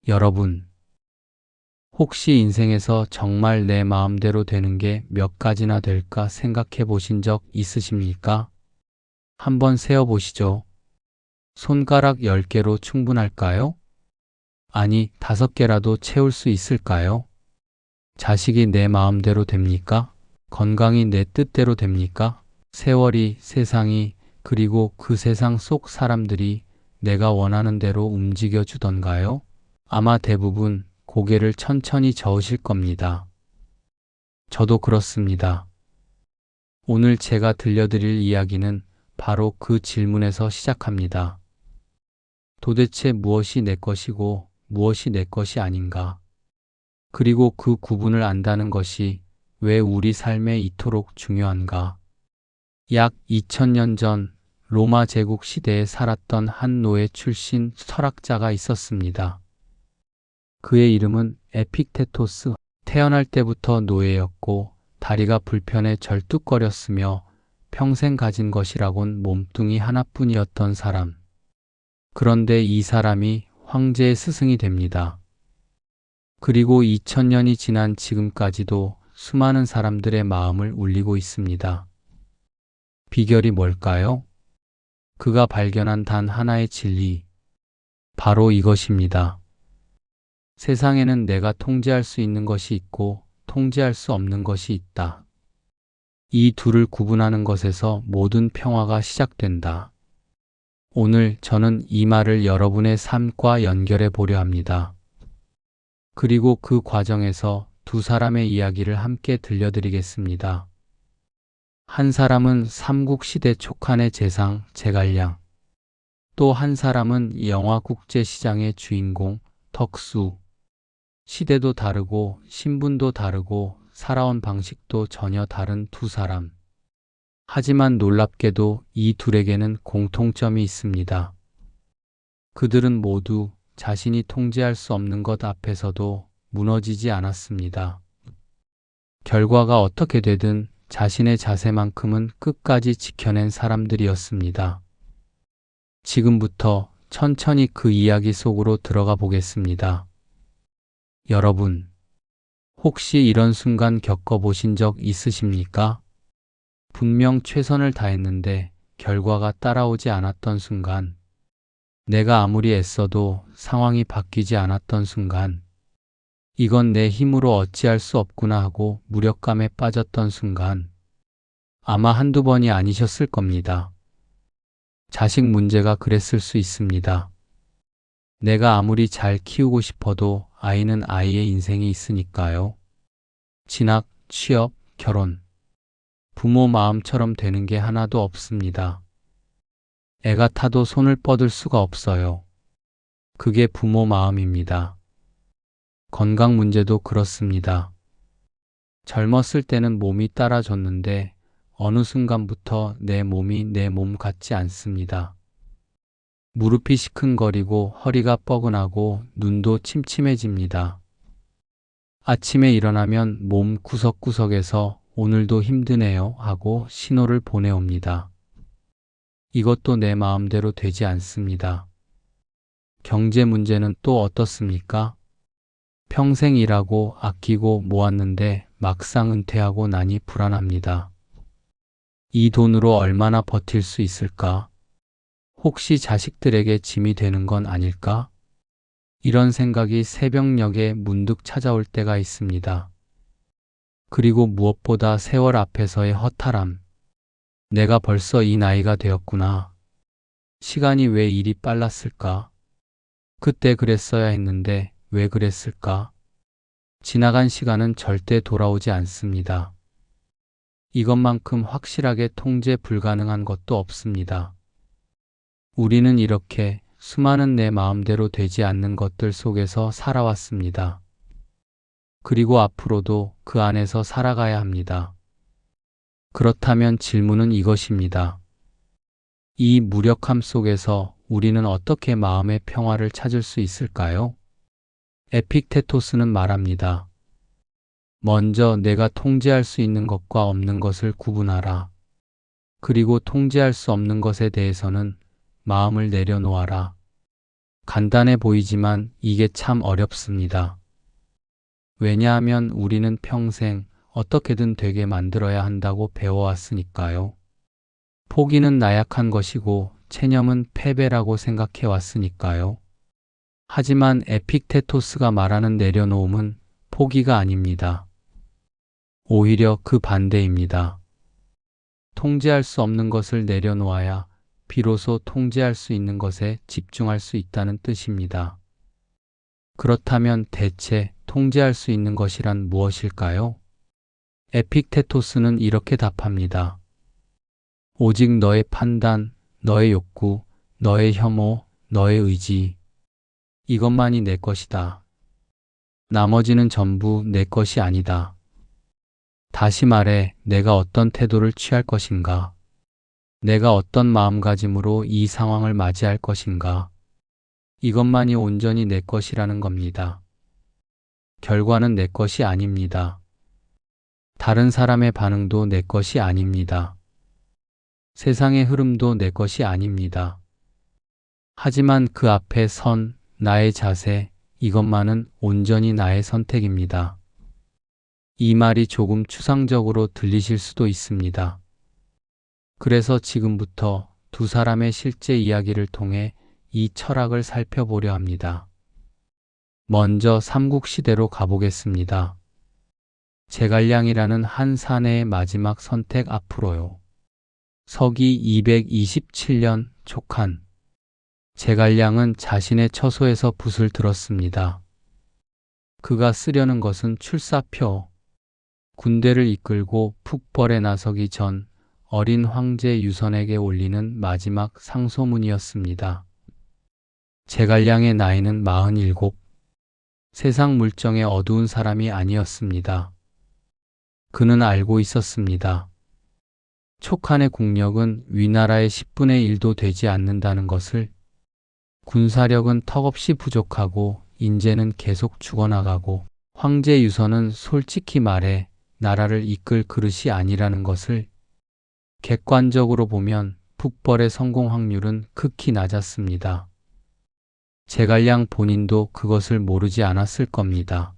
여러분, 혹시 인생에서 정말 내 마음대로 되는 게 몇 가지나 될까 생각해 보신 적 있으십니까? 한번 세어 보시죠. 손가락 10개로 충분할까요? 아니, 5개라도 채울 수 있을까요? 자식이 내 마음대로 됩니까? 건강이 내 뜻대로 됩니까? 세월이, 세상이, 그리고 그 세상 속 사람들이 내가 원하는 대로 움직여 주던가요? 아마 대부분 고개를 천천히 저으실 겁니다. 저도 그렇습니다. 오늘 제가 들려드릴 이야기는 바로 그 질문에서 시작합니다. 도대체 무엇이 내 것이고 무엇이 내 것이 아닌가? 그리고 그 구분을 안다는 것이 왜 우리 삶에 이토록 중요한가? 약 2000년 전 로마 제국 시대에 살았던 한 노예 출신 철학자가 있었습니다. 그의 이름은 에픽테토스. 태어날 때부터 노예였고 다리가 불편해 절뚝거렸으며 평생 가진 것이라곤 몸뚱이 하나뿐이었던 사람. 그런데 이 사람이 황제의 스승이 됩니다. 그리고 2000년이 지난 지금까지도 수많은 사람들의 마음을 울리고 있습니다. 비결이 뭘까요? 그가 발견한 단 하나의 진리, 바로 이것입니다. 세상에는 내가 통제할 수 있는 것이 있고 통제할 수 없는 것이 있다. 이 둘을 구분하는 것에서 모든 평화가 시작된다. 오늘 저는 이 말을 여러분의 삶과 연결해 보려 합니다. 그리고 그 과정에서 두 사람의 이야기를 함께 들려드리겠습니다. 한 사람은 삼국시대 촉한의 재상 제갈량, 또 한 사람은 영화국제시장의 주인공 덕수. 시대도 다르고 신분도 다르고 살아온 방식도 전혀 다른 두 사람. 하지만 놀랍게도 이 둘에게는 공통점이 있습니다. 그들은 모두 자신이 통제할 수 없는 것 앞에서도 무너지지 않았습니다. 결과가 어떻게 되든 자신의 자세만큼은 끝까지 지켜낸 사람들이었습니다. 지금부터 천천히 그 이야기 속으로 들어가 보겠습니다. 여러분, 혹시 이런 순간 겪어보신 적 있으십니까? 분명 최선을 다했는데 결과가 따라오지 않았던 순간, 내가 아무리 애써도 상황이 바뀌지 않았던 순간, 이건 내 힘으로 어찌할 수 없구나 하고 무력감에 빠졌던 순간, 아마 한두 번이 아니셨을 겁니다. 자식 문제가 그랬을 수 있습니다. 내가 아무리 잘 키우고 싶어도 아이는 아이의 인생이 있으니까요. 진학, 취업, 결혼. 부모 마음처럼 되는 게 하나도 없습니다. 애가 타도 손을 뻗을 수가 없어요. 그게 부모 마음입니다. 건강 문제도 그렇습니다. 젊었을 때는 몸이 따라줬는데 어느 순간부터 내 몸이 내 몸 같지 않습니다. 무릎이 시큰거리고 허리가 뻐근하고 눈도 침침해집니다. 아침에 일어나면 몸 구석구석에서 오늘도 힘드네요 하고 신호를 보내옵니다. 이것도 내 마음대로 되지 않습니다. 경제 문제는 또 어떻습니까? 평생 일하고 아끼고 모았는데 막상 은퇴하고 나니 불안합니다. 이 돈으로 얼마나 버틸 수 있을까? 혹시 자식들에게 짐이 되는 건 아닐까? 이런 생각이 새벽녘에 문득 찾아올 때가 있습니다. 그리고 무엇보다 세월 앞에서의 허탈함. 내가 벌써 이 나이가 되었구나. 시간이 왜 이리 빨랐을까? 그때 그랬어야 했는데 왜 그랬을까? 지나간 시간은 절대 돌아오지 않습니다. 이것만큼 확실하게 통제 불가능한 것도 없습니다. 우리는 이렇게 수많은 내 마음대로 되지 않는 것들 속에서 살아왔습니다. 그리고 앞으로도 그 안에서 살아가야 합니다. 그렇다면 질문은 이것입니다. 이 무력함 속에서 우리는 어떻게 마음의 평화를 찾을 수 있을까요? 에픽테토스는 말합니다. 먼저 내가 통제할 수 있는 것과 없는 것을 구분하라. 그리고 통제할 수 없는 것에 대해서는 마음을 내려놓아라. 간단해 보이지만 이게 참 어렵습니다. 왜냐하면 우리는 평생 어떻게든 되게 만들어야 한다고 배워왔으니까요. 포기는 나약한 것이고 체념은 패배라고 생각해 왔으니까요. 하지만 에픽테토스가 말하는 내려놓음은 포기가 아닙니다. 오히려 그 반대입니다. 통제할 수 없는 것을 내려놓아야 비로소 통제할 수 있는 것에 집중할 수 있다는 뜻입니다. 그렇다면 대체 통제할 수 있는 것이란 무엇일까요? 에픽테토스는 이렇게 답합니다. 오직 너의 판단, 너의 욕구, 너의 혐오, 너의 의지. 이것만이 내 것이다. 나머지는 전부 내 것이 아니다. 다시 말해, 내가 어떤 태도를 취할 것인가? 내가 어떤 마음가짐으로 이 상황을 맞이할 것인가? 이것만이 온전히 내 것이라는 겁니다. 결과는 내 것이 아닙니다. 다른 사람의 반응도 내 것이 아닙니다. 세상의 흐름도 내 것이 아닙니다. 하지만 그 앞에 선 나의 자세, 이것만은 온전히 나의 선택입니다. 이 말이 조금 추상적으로 들리실 수도 있습니다. 그래서 지금부터 두 사람의 실제 이야기를 통해 이 철학을 살펴보려 합니다. 먼저 삼국시대로 가보겠습니다. 제갈량이라는 한 사내의 마지막 선택 앞으로요. 서기 227년 촉한. 제갈량은 자신의 처소에서 붓을 들었습니다. 그가 쓰려는 것은 출사표. 군대를 이끌고 북벌에 나서기 전 어린 황제 유선에게 올리는 마지막 상소문이었습니다. 제갈량의 나이는 47. 세상 물정에 어두운 사람이 아니었습니다. 그는 알고 있었습니다. 촉한의 국력은 위나라의 10분의 1도 되지 않는다는 것을. 군사력은 턱없이 부족하고 인재는 계속 죽어나가고 황제 유선은 솔직히 말해 나라를 이끌 그릇이 아니라는 것을. 객관적으로 보면 북벌의 성공 확률은 극히 낮았습니다. 제갈량 본인도 그것을 모르지 않았을 겁니다.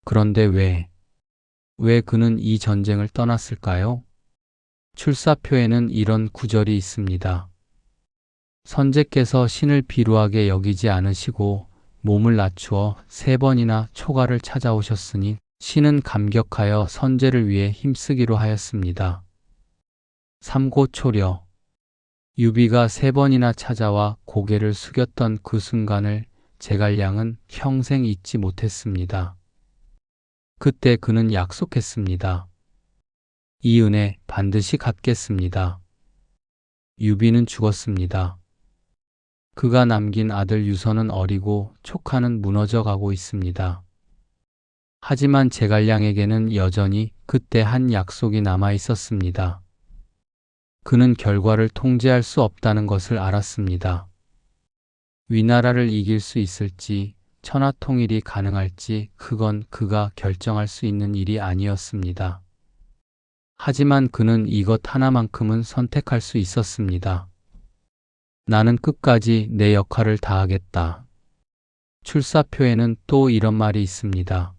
그런데 왜 그는 이 전쟁을 떠났을까요? 출사표에는 이런 구절이 있습니다. 선제께서 신을 비루하게 여기지 않으시고 몸을 낮추어 3번이나 초가를 찾아오셨으니 신은 감격하여 선제를 위해 힘쓰기로 하였습니다. 삼고초려. 유비가 3번이나 찾아와 고개를 숙였던 그 순간을 제갈량은 평생 잊지 못했습니다. 그때 그는 약속했습니다. 이 은혜 반드시 갚겠습니다. 유비는 죽었습니다. 그가 남긴 아들 유선은 어리고 촉하는 무너져 가고 있습니다. 하지만 제갈량에게는 여전히 그때 한 약속이 남아 있었습니다. 그는 결과를 통제할 수 없다는 것을 알았습니다. 위나라를 이길 수 있을지, 천하통일이 가능할지 그건 그가 결정할 수 있는 일이 아니었습니다. 하지만 그는 이것 하나만큼은 선택할 수 있었습니다. 나는 끝까지 내 역할을 다하겠다. 출사표에는 또 이런 말이 있습니다.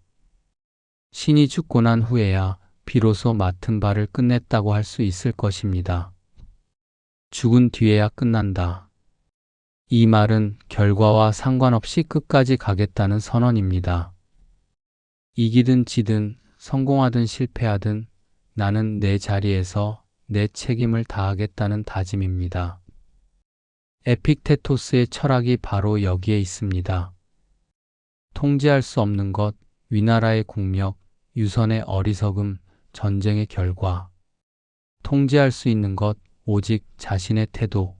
신이 죽고 난 후에야 비로소 맡은 바를 끝냈다고 할 수 있을 것입니다. 죽은 뒤에야 끝난다. 이 말은 결과와 상관없이 끝까지 가겠다는 선언입니다. 이기든 지든 성공하든 실패하든 나는 내 자리에서 내 책임을 다하겠다는 다짐입니다. 에픽테토스의 철학이 바로 여기에 있습니다. 통제할 수 없는 것, 위나라의 국력, 유선의 어리석음, 전쟁의 결과. 통제할 수 있는 것, 오직 자신의 태도.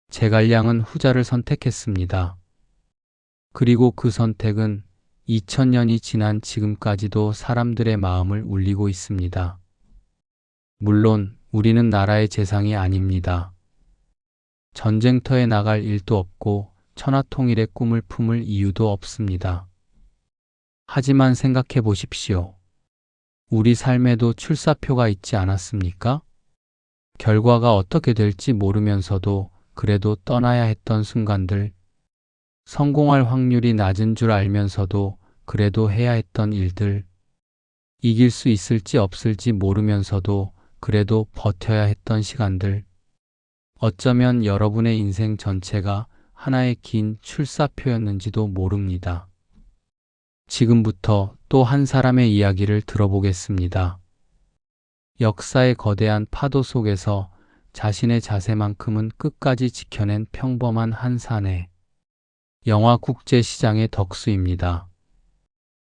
제갈량은 후자를 선택했습니다. 그리고 그 선택은 2000년이 지난 지금까지도 사람들의 마음을 울리고 있습니다. 물론 우리는 나라의 재상이 아닙니다. 전쟁터에 나갈 일도 없고 천하통일의 꿈을 품을 이유도 없습니다. 하지만 생각해 보십시오. 우리 삶에도 출사표가 있지 않았습니까? 결과가 어떻게 될지 모르면서도 그래도 떠나야 했던 순간들, 성공할 확률이 낮은 줄 알면서도 그래도 해야 했던 일들, 이길 수 있을지 없을지 모르면서도 그래도 버텨야 했던 시간들, 어쩌면 여러분의 인생 전체가 하나의 긴 출사표였는지도 모릅니다. 지금부터 또 한 사람의 이야기를 들어보겠습니다. 역사의 거대한 파도 속에서 자신의 자세만큼은 끝까지 지켜낸 평범한 한 사내, 영화국제시장의 덕수입니다.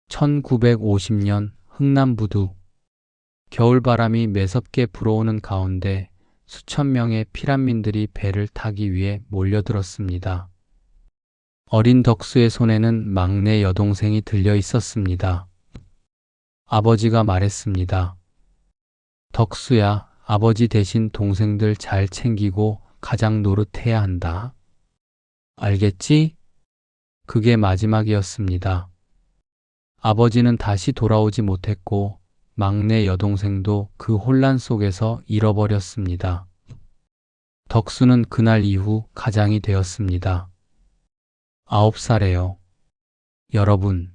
1950년 흥남부두. 겨울바람이 매섭게 불어오는 가운데 수천 명의 피란민들이 배를 타기 위해 몰려들었습니다. 어린 덕수의 손에는 막내 여동생이 들려 있었습니다. 아버지가 말했습니다. 덕수야, 아버지 대신 동생들 잘 챙기고 가장 노릇해야 한다. 알겠지? 그게 마지막이었습니다. 아버지는 다시 돌아오지 못했고 막내 여동생도 그 혼란 속에서 잃어버렸습니다. 덕수는 그날 이후 가장이 되었습니다. 9살에요. 여러분,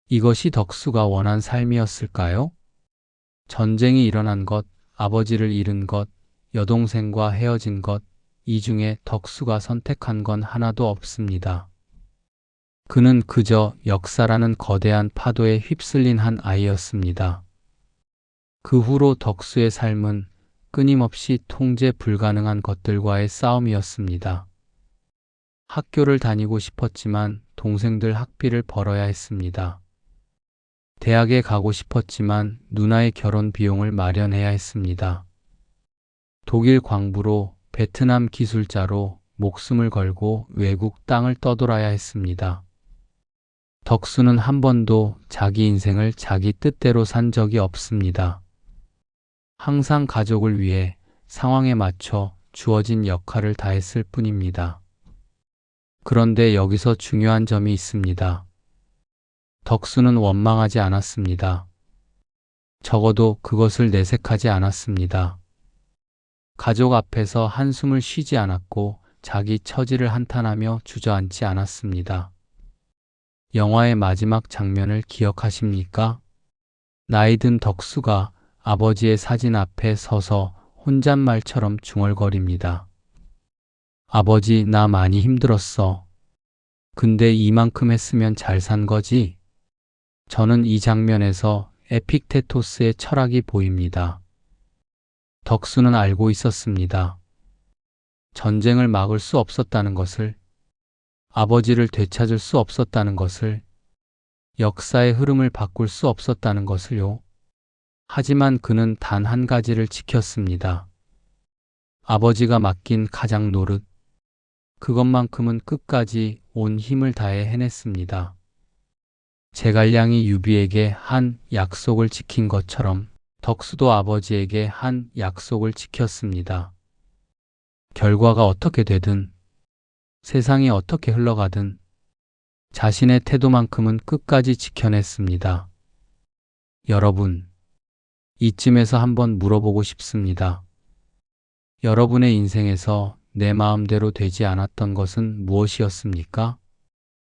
이것이 덕수가 원한 삶이었을까요? 전쟁이 일어난 것, 아버지를 잃은 것, 여동생과 헤어진 것, 이 중에 덕수가 선택한 건 하나도 없습니다. 그는 그저 역사라는 거대한 파도에 휩쓸린 한 아이였습니다. 그 후로 덕수의 삶은 끊임없이 통제 불가능한 것들과의 싸움이었습니다. 학교를 다니고 싶었지만 동생들 학비를 벌어야 했습니다. 대학에 가고 싶었지만 누나의 결혼 비용을 마련해야 했습니다. 독일 광부로, 베트남 기술자로 목숨을 걸고 외국 땅을 떠돌아야 했습니다. 덕수는 한 번도 자기 인생을 자기 뜻대로 산 적이 없습니다. 항상 가족을 위해 상황에 맞춰 주어진 역할을 다했을 뿐입니다. 그런데 여기서 중요한 점이 있습니다. 덕수는 원망하지 않았습니다. 적어도 그것을 내색하지 않았습니다. 가족 앞에서 한숨을 쉬지 않았고 자기 처지를 한탄하며 주저앉지 않았습니다. 영화의 마지막 장면을 기억하십니까? 나이든 덕수가 아버지의 사진 앞에 서서 혼잣말처럼 중얼거립니다. 아버지, 나 많이 힘들었어. 근데 이만큼 했으면 잘 산 거지? 저는 이 장면에서 에픽테토스의 철학이 보입니다. 덕수는 알고 있었습니다. 전쟁을 막을 수 없었다는 것을, 아버지를 되찾을 수 없었다는 것을, 역사의 흐름을 바꿀 수 없었다는 것을요. 하지만 그는 단 한 가지를 지켰습니다. 아버지가 맡긴 가장 노릇, 그것만큼은 끝까지 온 힘을 다해 해냈습니다. 제갈량이 유비에게 한 약속을 지킨 것처럼 덕수도 아버지에게 한 약속을 지켰습니다. 결과가 어떻게 되든, 세상이 어떻게 흘러가든 자신의 태도만큼은 끝까지 지켜냈습니다. 여러분, 이쯤에서 한번 물어보고 싶습니다. 여러분의 인생에서 내 마음대로 되지 않았던 것은 무엇이었습니까?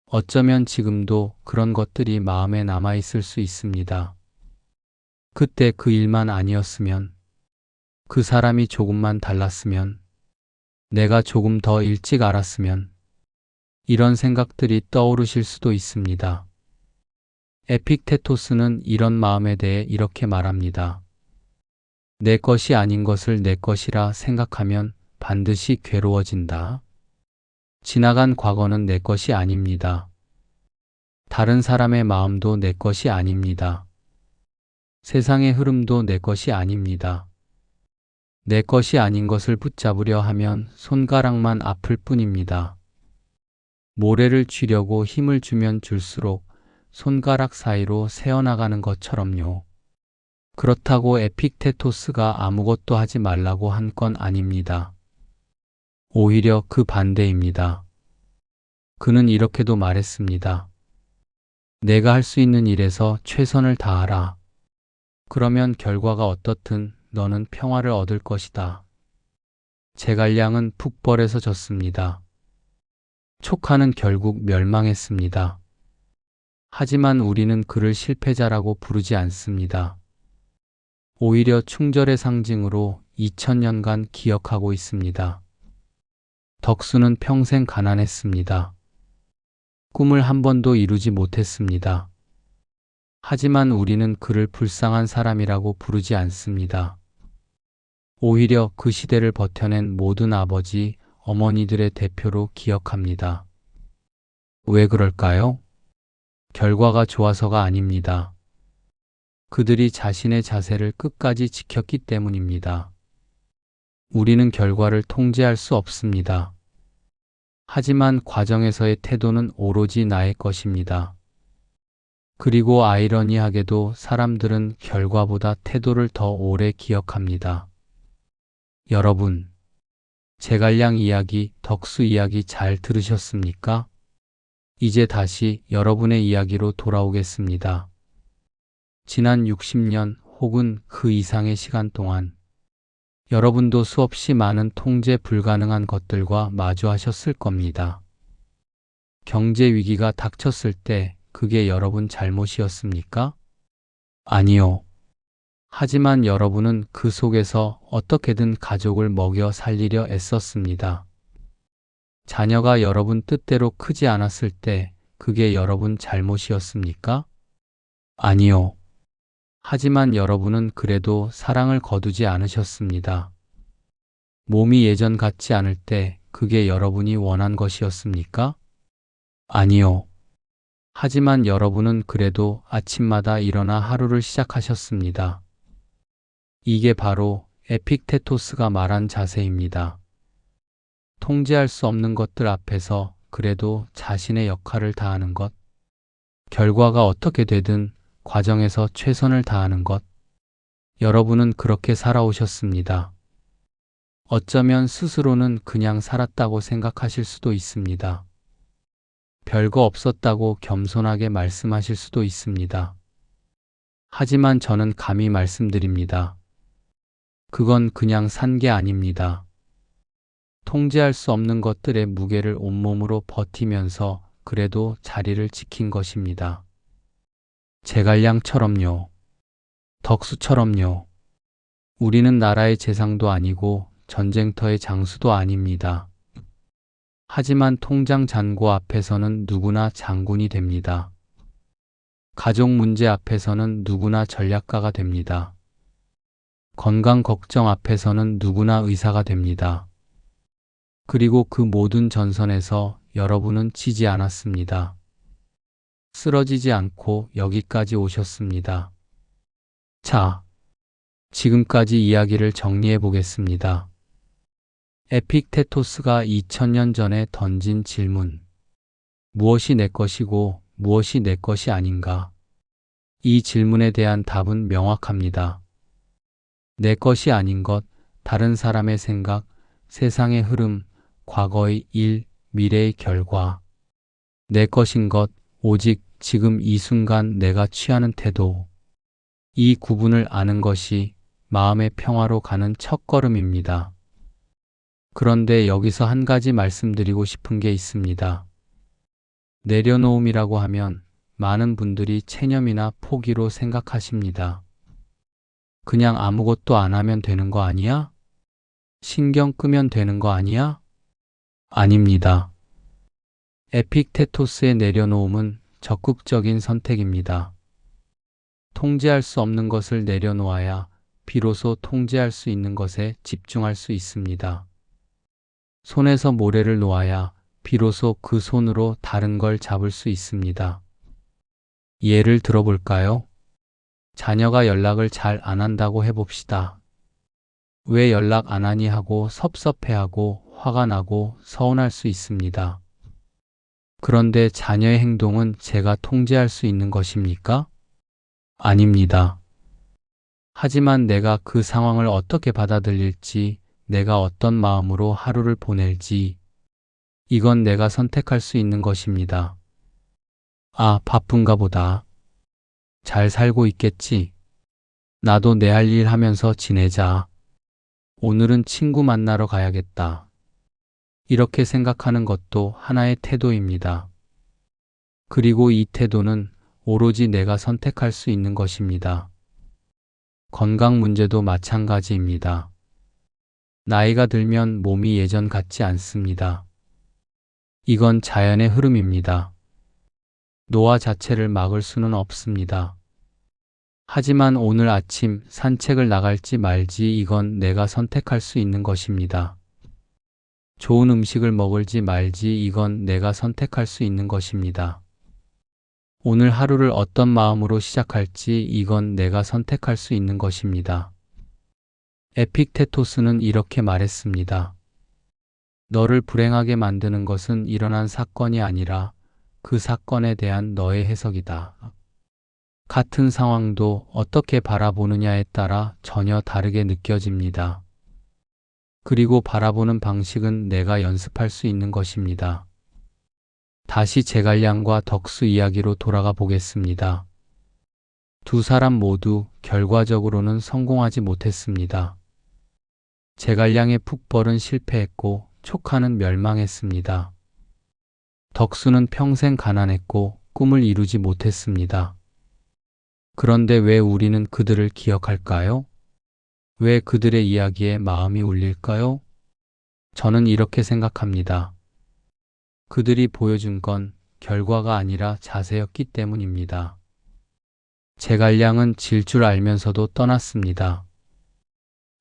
어쩌면 지금도 그런 것들이 마음에 남아있을 수 있습니다. 그때 그 일만 아니었으면, 그 사람이 조금만 달랐으면, 내가 조금 더 일찍 알았으면, 이런 생각들이 떠오르실 수도 있습니다. 에픽테토스는 이런 마음에 대해 이렇게 말합니다. 내 것이 아닌 것을 내 것이라 생각하면 반드시 괴로워진다. 지나간 과거는 내 것이 아닙니다. 다른 사람의 마음도 내 것이 아닙니다. 세상의 흐름도 내 것이 아닙니다. 내 것이 아닌 것을 붙잡으려 하면 손가락만 아플 뿐입니다. 모래를 쥐려고 힘을 주면 줄수록 손가락 사이로 새어나가는 것처럼요. 그렇다고 에픽테토스가 아무것도 하지 말라고 한 건 아닙니다. 오히려 그 반대입니다. 그는 이렇게도 말했습니다. 내가 할 수 있는 일에서 최선을 다하라. 그러면 결과가 어떻든 너는 평화를 얻을 것이다. 제갈량은 북벌에서 졌습니다. 조카는 결국 멸망했습니다. 하지만 우리는 그를 실패자라고 부르지 않습니다. 오히려 충절의 상징으로 2000년간 기억하고 있습니다. 덕수는 평생 가난했습니다. 꿈을 한 번도 이루지 못했습니다. 하지만 우리는 그를 불쌍한 사람이라고 부르지 않습니다. 오히려 그 시대를 버텨낸 모든 아버지, 어머니들의 대표로 기억합니다. 왜 그럴까요? 결과가 좋아서가 아닙니다. 그들이 자신의 자세를 끝까지 지켰기 때문입니다. 우리는 결과를 통제할 수 없습니다. 하지만 과정에서의 태도는 오로지 나의 것입니다. 그리고 아이러니하게도 사람들은 결과보다 태도를 더 오래 기억합니다. 여러분, 제갈량 이야기, 덕수 이야기 잘 들으셨습니까? 이제 다시 여러분의 이야기로 돌아오겠습니다. 지난 60년 혹은 그 이상의 시간 동안 여러분도 수없이 많은 통제 불가능한 것들과 마주하셨을 겁니다. 경제 위기가 닥쳤을 때 그게 여러분 잘못이었습니까? 아니요. 하지만 여러분은 그 속에서 어떻게든 가족을 먹여 살리려 애썼습니다. 자녀가 여러분 뜻대로 크지 않았을 때 그게 여러분 잘못이었습니까? 아니요. 하지만 여러분은 그래도 사랑을 거두지 않으셨습니다. 몸이 예전 같지 않을 때 그게 여러분이 원한 것이었습니까? 아니요. 하지만 여러분은 그래도 아침마다 일어나 하루를 시작하셨습니다. 이게 바로 에픽테토스가 말한 자세입니다. 통제할 수 없는 것들 앞에서 그래도 자신의 역할을 다하는 것, 결과가 어떻게 되든 과정에서 최선을 다하는 것, 여러분은 그렇게 살아오셨습니다. 어쩌면 스스로는 그냥 살았다고 생각하실 수도 있습니다. 별거 없었다고 겸손하게 말씀하실 수도 있습니다. 하지만 저는 감히 말씀드립니다. 그건 그냥 산 게 아닙니다. 통제할 수 없는 것들의 무게를 온몸으로 버티면서 그래도 자리를 지킨 것입니다. 제갈량처럼요. 덕수처럼요. 우리는 나라의 재상도 아니고 전쟁터의 장수도 아닙니다. 하지만 통장 잔고 앞에서는 누구나 장군이 됩니다. 가족 문제 앞에서는 누구나 전략가가 됩니다. 건강 걱정 앞에서는 누구나 의사가 됩니다. 그리고 그 모든 전선에서 여러분은 지지 않았습니다. 쓰러지지 않고 여기까지 오셨습니다. 자, 지금까지 이야기를 정리해 보겠습니다. 에픽테토스가 2000년 전에 던진 질문. 무엇이 내 것이고 무엇이 내 것이 아닌가? 이 질문에 대한 답은 명확합니다. 내 것이 아닌 것, 다른 사람의 생각, 세상의 흐름, 과거의 일, 미래의 결과. 내 것인 것, 오직 지금 이 순간 내가 취하는 태도. 이 구분을 아는 것이 마음의 평화로 가는 첫걸음입니다. 그런데 여기서 한 가지 말씀드리고 싶은 게 있습니다. 내려놓음이라고 하면 많은 분들이 체념이나 포기로 생각하십니다. 그냥 아무것도 안 하면 되는 거 아니야? 신경 끄면 되는 거 아니야? 아닙니다. 에픽테토스의 내려놓음은 적극적인 선택입니다. 통제할 수 없는 것을 내려놓아야 비로소 통제할 수 있는 것에 집중할 수 있습니다. 손에서 모래를 놓아야 비로소 그 손으로 다른 걸 잡을 수 있습니다. 예를 들어볼까요? 자녀가 연락을 잘 안 한다고 해봅시다. 왜 연락 안 하니 하고 섭섭해하고 화가 나고 서운할 수 있습니다. 그런데 자녀의 행동은 제가 통제할 수 있는 것입니까? 아닙니다. 하지만 내가 그 상황을 어떻게 받아들일지, 내가 어떤 마음으로 하루를 보낼지, 이건 내가 선택할 수 있는 것입니다. 아, 바쁜가 보다. 잘 살고 있겠지. 나도 내 할 일 하면서 지내자. 오늘은 친구 만나러 가야겠다. 이렇게 생각하는 것도 하나의 태도입니다. 그리고 이 태도는 오로지 내가 선택할 수 있는 것입니다. 건강 문제도 마찬가지입니다. 나이가 들면 몸이 예전 같지 않습니다. 이건 자연의 흐름입니다. 노화 자체를 막을 수는 없습니다. 하지만 오늘 아침 산책을 나갈지 말지 이건 내가 선택할 수 있는 것입니다. 좋은 음식을 먹을지 말지 이건 내가 선택할 수 있는 것입니다. 오늘 하루를 어떤 마음으로 시작할지 이건 내가 선택할 수 있는 것입니다. 에픽테토스는 이렇게 말했습니다. 너를 불행하게 만드는 것은 일어난 사건이 아니라 그 사건에 대한 너의 해석이다. 같은 상황도 어떻게 바라보느냐에 따라 전혀 다르게 느껴집니다. 그리고 바라보는 방식은 내가 연습할 수 있는 것입니다. 다시 제갈량과 덕수 이야기로 돌아가 보겠습니다. 두 사람 모두 결과적으로는 성공하지 못했습니다. 제갈량의 풋벌은 실패했고 촉하는 멸망했습니다. 덕수는 평생 가난했고 꿈을 이루지 못했습니다. 그런데 왜 우리는 그들을 기억할까요? 왜 그들의 이야기에 마음이 울릴까요? 저는 이렇게 생각합니다. 그들이 보여준 건 결과가 아니라 자세였기 때문입니다. 제갈량은 질 줄 알면서도 떠났습니다.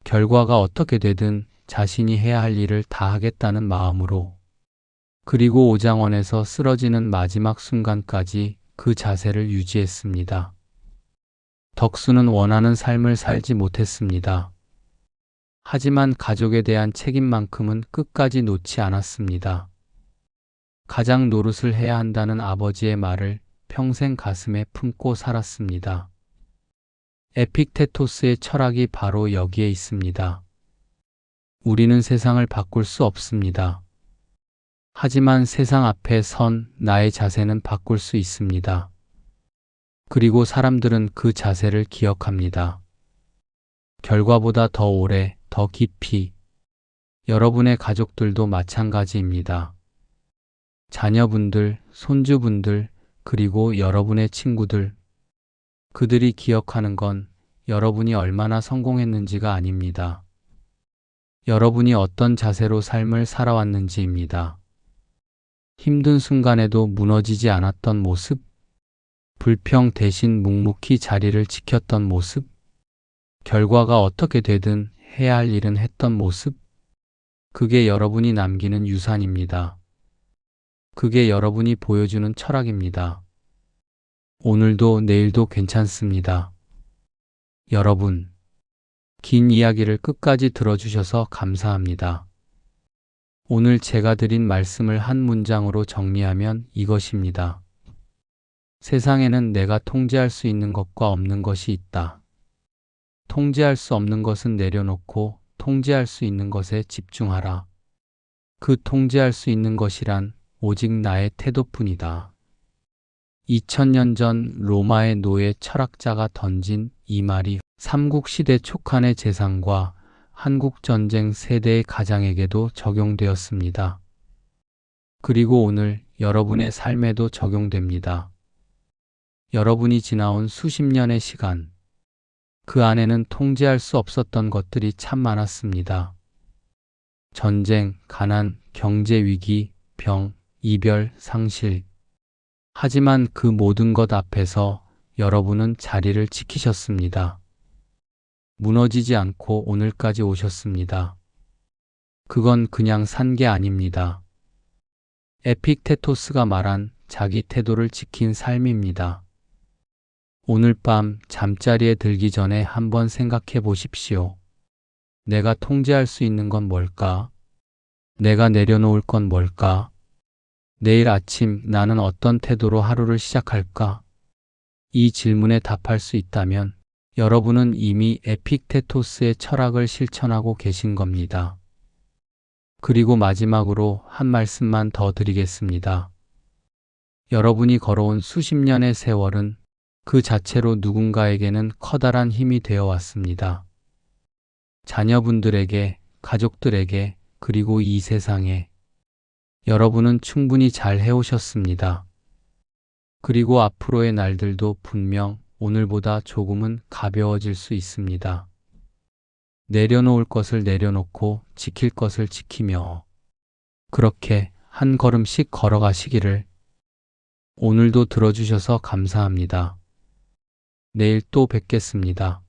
결과가 어떻게 되든 자신이 해야 할 일을 다 하겠다는 마음으로. 그리고 오장원에서 쓰러지는 마지막 순간까지 그 자세를 유지했습니다. 덕수는 원하는 삶을 살지 못했습니다. 하지만 가족에 대한 책임만큼은 끝까지 놓지 않았습니다. 가장 노릇을 해야 한다는 아버지의 말을 평생 가슴에 품고 살았습니다. 에픽테토스의 철학이 바로 여기에 있습니다. 우리는 세상을 바꿀 수 없습니다. 하지만 세상 앞에 선 나의 자세는 바꿀 수 있습니다. 그리고 사람들은 그 자세를 기억합니다. 결과보다 더 오래, 더 깊이. 여러분의 가족들도 마찬가지입니다. 자녀분들, 손주분들, 그리고 여러분의 친구들. 그들이 기억하는 건 여러분이 얼마나 성공했는지가 아닙니다. 여러분이 어떤 자세로 삶을 살아왔는지입니다. 힘든 순간에도 무너지지 않았던 모습, 불평 대신 묵묵히 자리를 지켰던 모습, 결과가 어떻게 되든 해야 할 일은 했던 모습, 그게 여러분이 남기는 유산입니다. 그게 여러분이 보여주는 철학입니다. 오늘도 내일도 괜찮습니다. 여러분, 긴 이야기를 끝까지 들어주셔서 감사합니다. 오늘 제가 드린 말씀을 한 문장으로 정리하면 이것입니다. 세상에는 내가 통제할 수 있는 것과 없는 것이 있다. 통제할 수 없는 것은 내려놓고 통제할 수 있는 것에 집중하라. 그 통제할 수 있는 것이란 오직 나의 태도뿐이다. 2000년 전 로마의 노예 철학자가 던진 이 말이 삼국시대 촉한의 재상과 한국전쟁 세대의 가장에게도 적용되었습니다. 그리고 오늘 여러분의 삶에도 적용됩니다. 여러분이 지나온 수십 년의 시간, 그 안에는 통제할 수 없었던 것들이 참 많았습니다. 전쟁, 가난, 경제 위기, 병, 이별, 상실. 하지만 그 모든 것 앞에서 여러분은 자리를 지키셨습니다. 무너지지 않고 오늘까지 오셨습니다. 그건 그냥 산 게 아닙니다. 에픽테토스가 말한 자기 태도를 지킨 삶입니다. 오늘 밤 잠자리에 들기 전에 한번 생각해 보십시오. 내가 통제할 수 있는 건 뭘까? 내가 내려놓을 건 뭘까? 내일 아침 나는 어떤 태도로 하루를 시작할까? 이 질문에 답할 수 있다면 여러분은 이미 에픽테토스의 철학을 실천하고 계신 겁니다. 그리고 마지막으로 한 말씀만 더 드리겠습니다. 여러분이 걸어온 수십 년의 세월은 그 자체로 누군가에게는 커다란 힘이 되어 왔습니다. 자녀분들에게, 가족들에게, 그리고 이 세상에 여러분은 충분히 잘 해오셨습니다. 그리고 앞으로의 날들도 분명 오늘보다 조금은 가벼워질 수 있습니다. 내려놓을 것을 내려놓고 지킬 것을 지키며 그렇게 한 걸음씩 걸어가시기를. 오늘도 들어주셔서 감사합니다. 내일 또 뵙겠습니다.